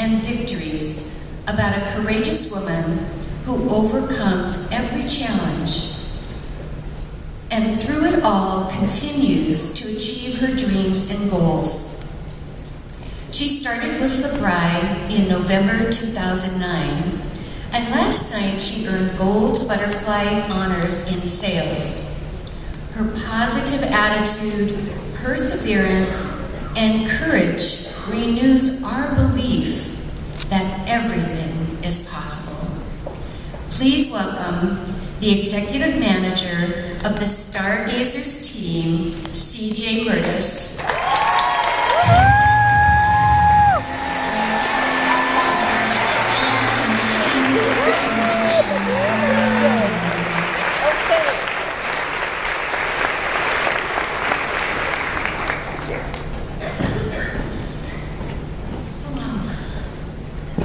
and victories about a courageous woman who overcomes every challenge and through it all continues to achieve her dreams and goals. She started with LeBri in November 2009, and last night she earned Gold Butterfly honors in sales. Her positive attitude, perseverance, and courage renews our belief that everything is possible. Please welcome the executive manager of the Stargazers team, CJ Mertes.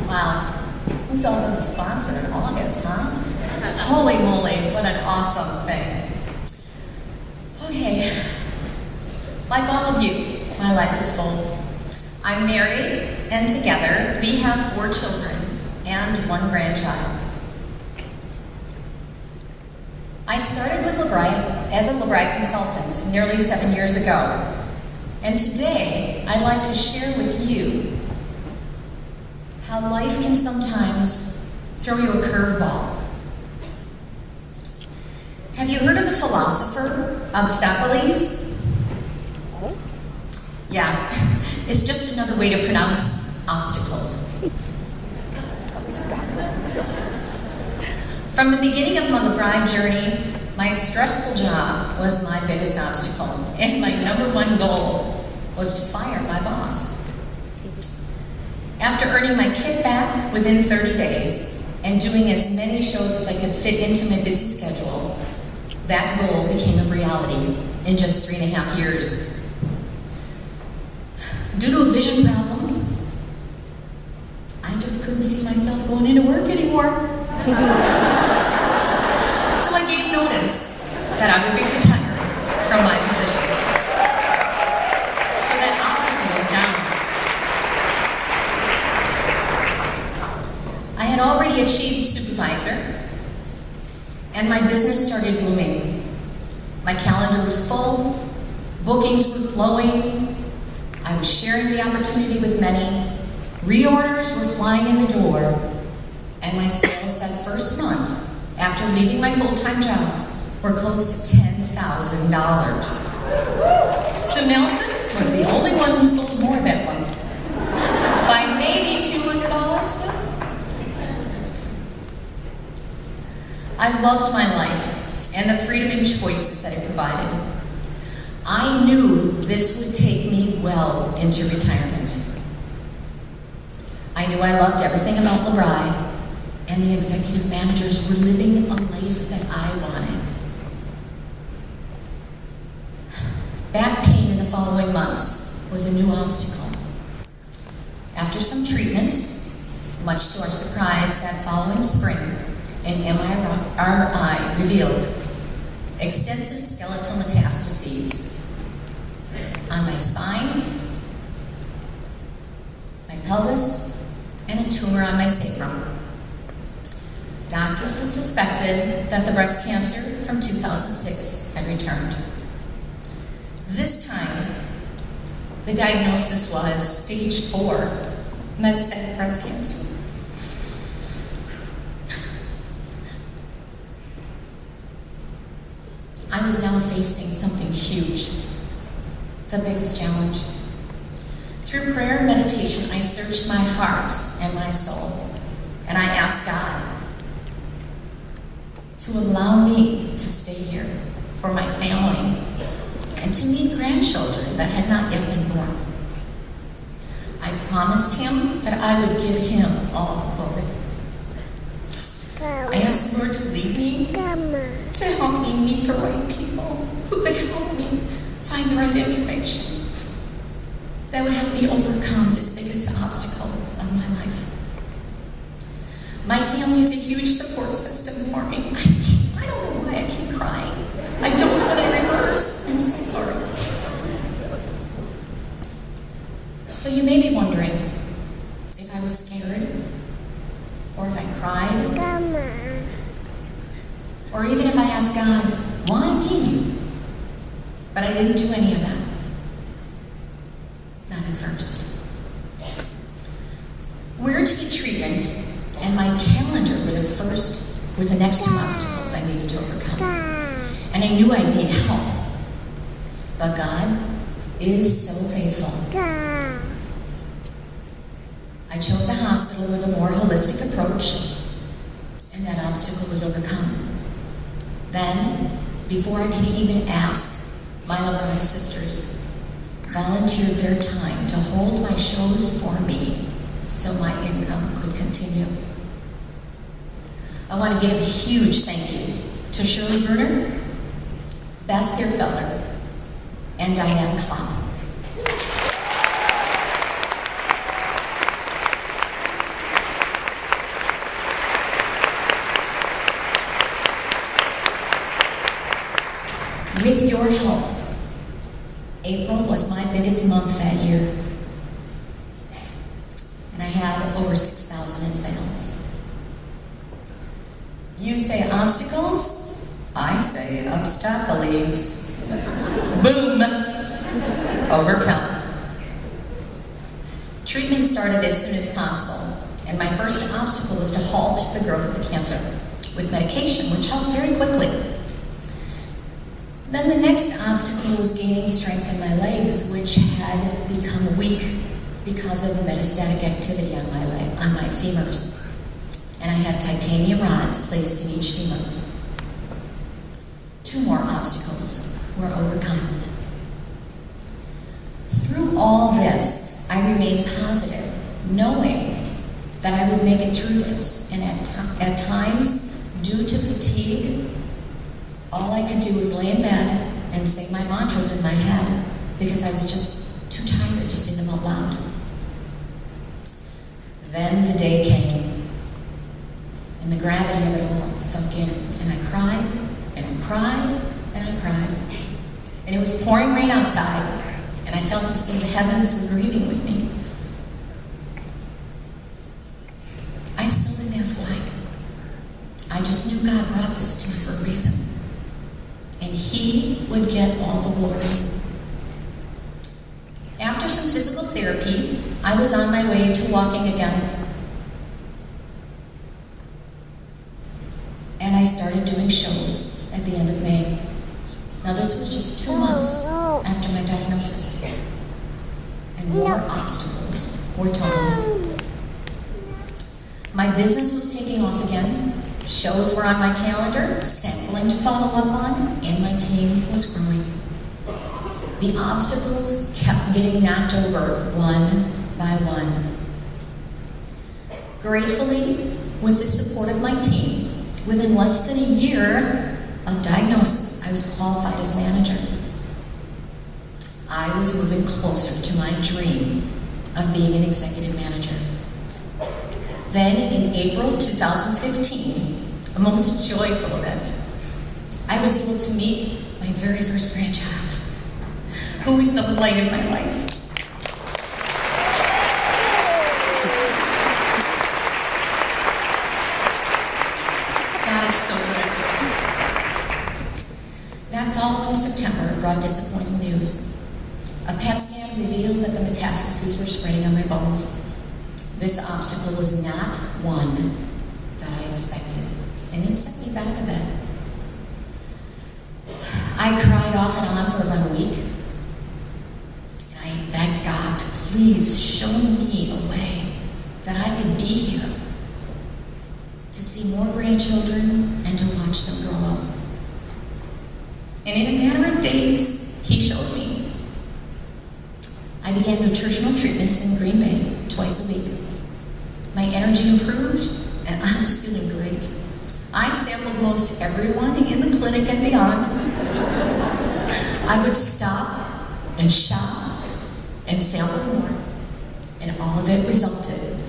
Wow, who's all going to sponsor in August, huh? Holy moly, what an awesome thing. Okay, like all of you, my life is full. I'm married, and together we have 4 children and 1 grandchild. I started with LeBri as a LeBri consultant nearly 7 years ago, and today I'd like to share with you how life can sometimes throw you a curveball. Have you heard of the philosopher Obstacles? Yeah, it's just another way to pronounce obstacles. From the beginning of my LeBri journey, my stressful job was my biggest obstacle, and my #1 goal was to fire my boss. After earning my kit back within 30 days and doing as many shows as I could fit into my busy schedule, that goal became a reality in just 3.5 years. Due to a vision problem, I just couldn't see myself going into work anymore. So I gave notice that I would be retiring from my position. So that obstacle was down. I had already achieved supervisor, and my business started booming. My calendar was full, bookings were flowing, I was sharing the opportunity with many, reorders were flying in the door, and my sales that first month, after leaving my full-time job, were close to $10,000. So Nelson was the only one who sold more that month, by maybe $200. I loved my life and the freedom and choices that it provided. I knew this would take me well into retirement. I knew I loved everything about LeBri, and the executive managers were living a life that I wanted. Back pain in the following months was a new obstacle. After some treatment, much to our surprise, that following spring, an MRI revealed extensive skeletal metastases on my spine, my pelvis, and a tumor on my sacrum. Doctors had suspected that the breast cancer from 2006 had returned. This time, the diagnosis was stage 4 metastatic breast cancer. I was now facing something huge, the biggest challenge. Through prayer and meditation, I searched my heart and my soul, and I asked God to allow me to stay here for my family and to meet grandchildren that had not yet been born. I promised him that I would give him all the glory. I asked the Lord to lead me, to help me meet the right people who could help me find the right information that would help me overcome this biggest obstacle of my life. My family is a huge support system for me. I don't know why I keep crying. I don't want to rehearse. I'm so sorry. So you may be wondering if I was scared, or if I cried, or even if I asked God, why me? But I didn't do any of that. Not at first. We were to get treatment, and my calendar were the next two obstacles I needed to overcome. And I knew I'd need help. But God is so faithful. I chose a hospital with a more holistic approach, and that obstacle was overcome. Then, before I could even ask, my Lebanese sisters volunteered their time to hold my shows for me so my income could continue. I want to give a huge thank you to Shirley Bruner, Beth Thierfelder, and Diane Klopp. With your help, April was my biggest month that year, and I had over 6,000 in sales. You say obstacles, I say obstacles. Boom! Overcome. Treatment started as soon as possible, and my first obstacle was to halt the growth of the cancer with medication, which helped very quickly. Then the next obstacle was gaining strength in my legs, which had become weak because of metastatic activity on my femurs. And I had titanium rods placed in each femur. 2 more obstacles were overcome. Through all this, I remained positive, knowing that I would make it through this. And at times, due to fatigue, all I could do was lay in bed and say my mantras in my head because I was just too tired to say them out loud. Then the day came, and the gravity of it all sunk in, and I cried, and I cried, and I cried. And it was pouring rain outside, and I felt as though the heavens were grieving with me. I still didn't ask why. I just knew God brought this to me for a reason. And He would get all the glory. After some physical therapy, I was on my way to walking again. And I started doing shows at the end of May. Now this was just 2 months after my diagnosis. And more obstacles were told. My business was taking off again. Shows were on my calendar, sampling to follow up on, and my team was growing. The obstacles kept getting knocked over one by one. Gratefully, with the support of my team, within less than a year of diagnosis, I was qualified as manager. I was moving closer to my dream of being an executive manager. Then, in April 2015, a most joyful event, I was able to meet my very first grandchild, who is the light of my life. God is so good. That following September brought disappointing news. A PET scan revealed that the metastases were spreading on my bones. This obstacle was not one that I expected, and it set me back a bit. I cried off and on for about a week, and I begged God to please show me a way that I could be here, to see more grandchildren and to watch them grow up. And in a matter of days, He showed me. I began nutritional treatments in Green Bay twice a week. My energy improved, and I was feeling great. I sampled most everyone in the clinic and beyond. I would stop and shop and sample more, and all of it resulted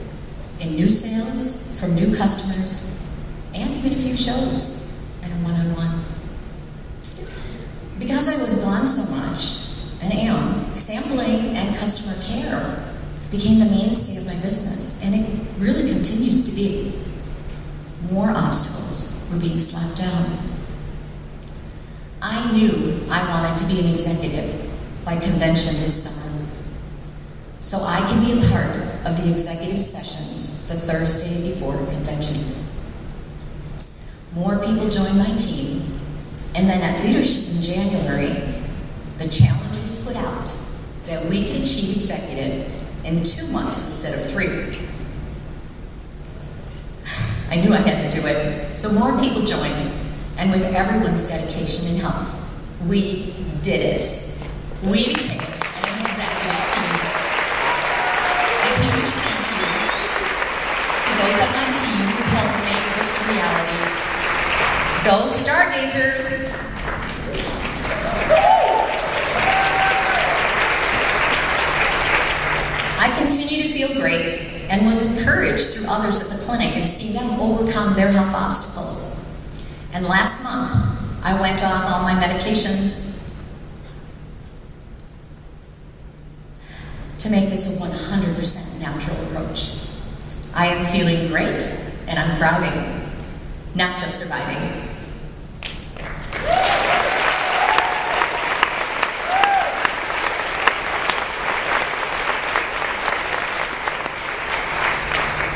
in new sales from new customers and even a few shows and a one-on-one. Because I was gone so much, and am, sampling and customer care became the mainstay of my business, and it be. More obstacles were being slapped down. I knew I wanted to be an executive by convention this summer, so I can be a part of the executive sessions the Thursday before convention. More people joined my team, and then at leadership in January, the challenge was put out that we could achieve executive in 2 months instead of 3. I knew I had to do it, so more people joined, and with everyone's dedication and help, we did it. We became an executive team. A huge thank you to those on my team who helped make this a reality. Go Stargazers! I continue to feel great and was encouraged through others at the clinic and seeing them overcome their health obstacles. And last month, I went off all my medications to make this a 100% natural approach. I am feeling great, and I'm thriving, not just surviving.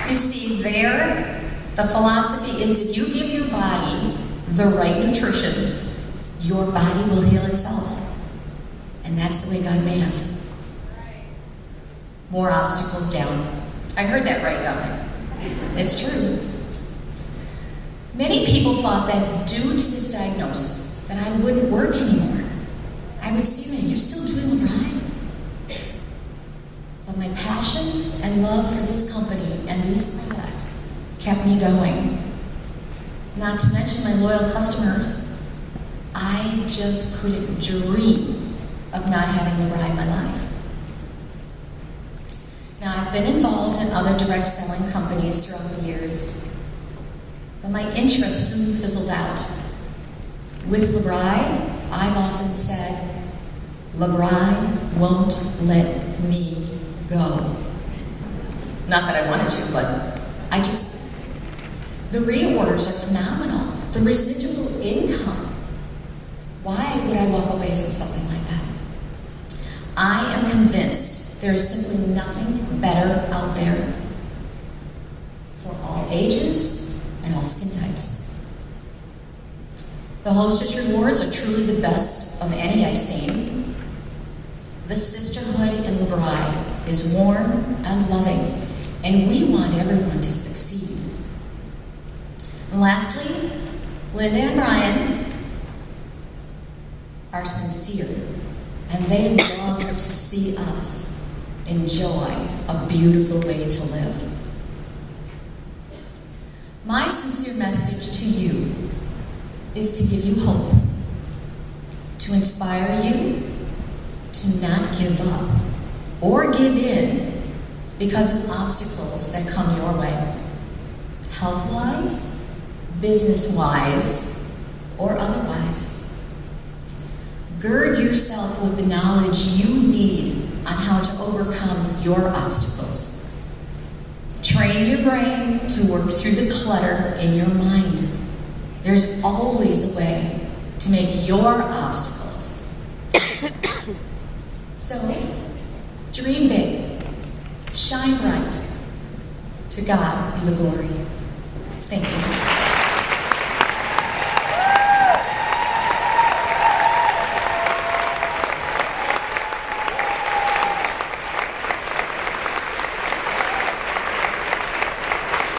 You see, the philosophy is if you give your body the right nutrition, your body will heal itself. And that's the way God made us. More obstacles down. I heard that right, don't I? It's true. Many people thought that due to this diagnosis, that I wouldn't work anymore. I would see them, you're still doing the ride? But my passion and love for this company and these products kept me going. Not to mention my loyal customers. I just couldn't dream of not having the ride in my life. Now, I've been involved in other direct selling companies throughout the years, but my interest soon fizzled out. With LeBride, I've often said, LeBride won't let me go. Not that I wanted to, but the reorders are phenomenal. The residual income. Why would I walk away from something like that? I am convinced there is simply nothing better out there for all ages and all skin types. The Hostess Rewards are truly the best of any I've seen. The sisterhood in the bride is warm and loving, and we want everyone to succeed. And lastly, Linda and Brian are sincere, and they love to see us enjoy a beautiful way to live. My sincere message to you is to give you hope, to inspire you to not give up or give in because of obstacles that come your way, health-wise, business-wise, or otherwise. Gird yourself with the knowledge you need on how to overcome your obstacles. Train your brain to work through the clutter in your mind. There's always a way to make your obstacles. So, dream big, shine bright. To God be the glory. Thank you.